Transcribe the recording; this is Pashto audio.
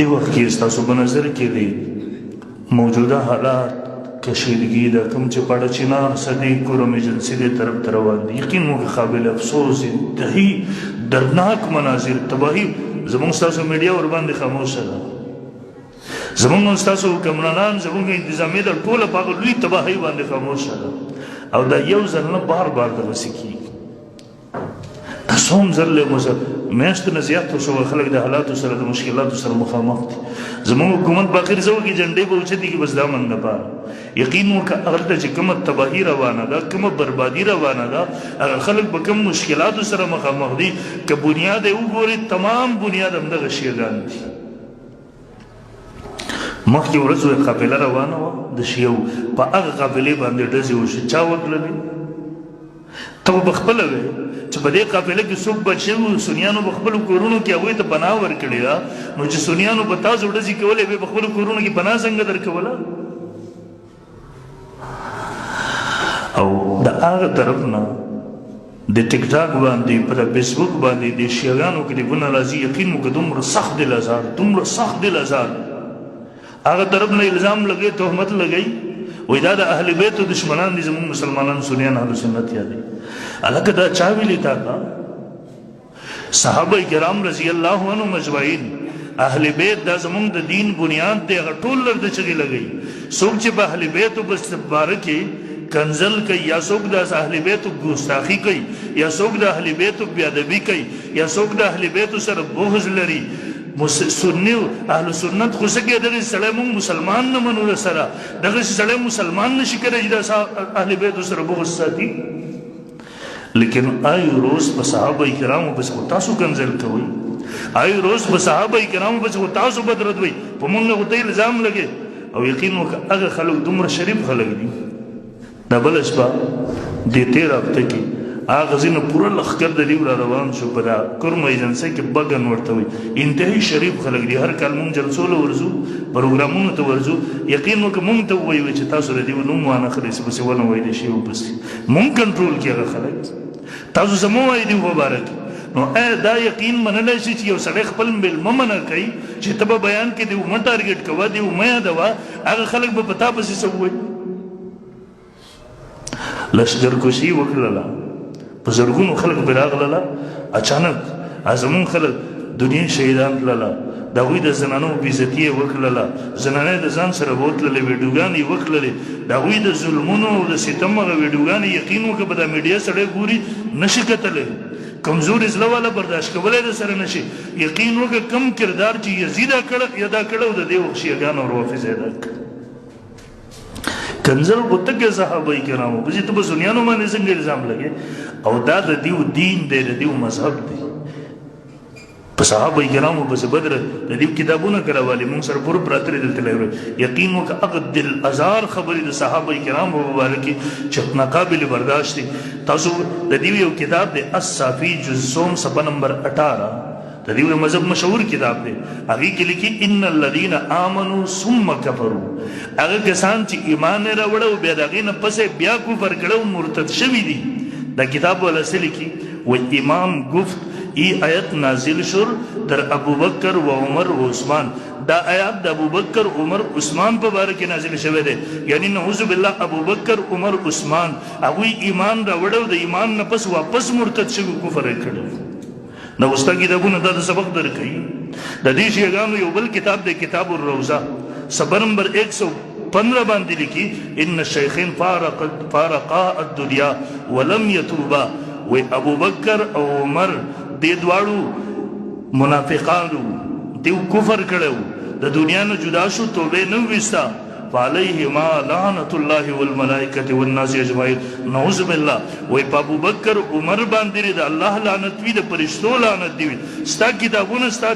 دی وخت کې ستاسو په نظر کې دی موجوده حالات کشیدگی دا کم چې پاڑا چنار صدیق کورم ایجنسی دے طرف روان دی یقین مو قابل افسوس انتہی دردناک مناظر تباہی زمون ستاسو میڈیا ور باندې خاموش ده زمون ستاسو حکمرانان زمون انتظامیه در ټوله په هغه لوی تباہی باندې خاموش ده او دا یو ځل نه بار بار دغسې کېږي دا څوم ځل له میاشتو نه زیات شو خلک د حالاتو سره د مشکلاتو سره مخامخ دي زموږ حکومت په آخر ځو کې جنډې به اوچتې کې بس دا من لپاره یقین وکړه هغه ته چې کومه تباهي روانه ده کومه بربادي روانه ده هغه خلک به کوم مشکلاتو سره مخامخ دي که بنیاد یې وګورې تمام بنیاد همدغه شیګان دي مخکې ورځ وه قافله روانه وه د شیو په هغه قافلې باندې ډزې وشوې چا وکړلې ته به خپله وې چې په دې قافله کې څوک بچ شوي وو سنیانو په خپلو کورونو کې هغوی ته پناه ورکړې ده نو چې سنیانو په تاسو ډزې کولې وې په خپلو کورونو کې پناه څنګه درکوله او د هغه طرف نه د ټیک ټاک باندې په فیسبوک باندې د شیعیانو کلیپونه راځي یقین مو که دومره سخت دل ازار دومره سخت دل ازار هغه طرف نه الزام لګوي تهمت لګوي وایي دا د اهل بیتو دشمنان دي زموږ مسلمانان سنیان اهل سنت یادوي هلکه دا چا ویلي تا ته صحابه کرام رضی الله عنهم اجمعین اهل بیت دا زموږ د دین بنیاد دی هغه ټول لږ د چغې لګوي څوک چې په اهل بیتو باره کې کنزل کوي یا څوک د اهل بیتو ګستاخي کوي یا څوک د اهل بیتو بېادبي کوي یا څوک د اهل بیتو سره بغض لري سنی اهل سنت خو څه کې دغه سړی مونږ مسلمان نه منو سره دغه سړی مسلمان نشي کېدی چې د اهل بیتو سره بغض ساتي لیکن آی روز په صحابه کرامو پسې خو تاسو کنزل کوئ آی روز په صحابه کرامو پسې خو تاسو بدردوئ په مونږ خو ته الزام لګې او یقین وکړه هغه خلک دومره شریف خلک دي دا بله شپه دې تېره هفته کې هغه ځینې پوره لښکر د دیو را روان شو په دا کرم ایجنسۍ کې بګن ورته وایي انتهایي شریف خلک دي هر کال مونږ جلسو له ورځو پروګرامونو ته ورځو یقین وکړه مونږ ته ووایي چې تاسو د دیو نوم وانخلئ چې پسې ونه وایي د شی وپسې مونږ کنټرول کړي هغه خلک تاسو څه مه وایي دیو مبارک نو دا یقین منلی شي چې یو سړی خپل میلمه منع کوي چې ته به بیان کې دیو مه ټارګېټ کوه دیو مه یادوه هغه خلک به په تا پسې څه ووایي لشکرکشي وکړله په زرګونو خلک پرې راغلله اچانک زموږ خلک دنیا شهیدان تلله د هغوی د زنانو بېعزتي یې وکړله زنانه د ځان سره بوتللې ویډیوګانې یې وکړلې د هغوی د ظلمونو او د ستم هغه ویډیوګانې یقین وکړه په دا میډیا سړی ګوري نشي کتلی کمزوري زړه والا برداشت کولی د سره نشي یقین وکړه کم کردار چې یزید ادا کړه او د دې شیعګانو او روافظ ادا کړه کنزل بوته کې صحابه کرامو بچې ته په سنیانو باندې څنګه الزام لګې او دا د دیو دین دی د دیو مذهب دی په صحابه کرامو پسې بدر د دیو کتابونه کراوالي مونږ سره پوره پراته دي دلته لګوي یقین وکړه هغه دل ازار خبرې د صحابه کرامو مبارکې چې ناقابل برداشت دي تاسو د دیو یو کتاب دی الصافي جز سوم صفحه نمبر 18 د دیو مذهب مشهور کتاب دی هغې کې لیکي ان الذین آمنوا ثم کفروا هغه کسان چې ایمان یې راوړه او بیا د هغې نه پسې بیا کفر کړه او مرتد شوي دي دا کتاب والا څه لیکي و امام گفت ای آیت نازل شد در ابوبکر و عمر و عثمان دا آیات د ابوبکر عمر عثمان په باره کې نازل شوی دی یعنی نعوذ بالله ابوبکر عمر عثمان هغوی ایمان راوړه او د ایمان نه پس واپس مرتد شوي کفر یې کړی نو ستا کتابونه دا د سبق درکوي د دې شیعګانو یو بل کتاب دی کتاب الروضه صفحه نمبر 115 باندې لیکي ان الشیخین فارقا الدنیا ولم یتوبا و ابوبکر او عمر دې دواړو منافقانو دیو کفر کړو د دنیا نه جدا شو توبه نه وستا فعليهما لعنة الله والملائكة والناس اجمعين نعوذ بالله وای په ابوبکر عمر باندې د الله لعنت وی د فرشتو لعنت دی ستا کتابونه ستا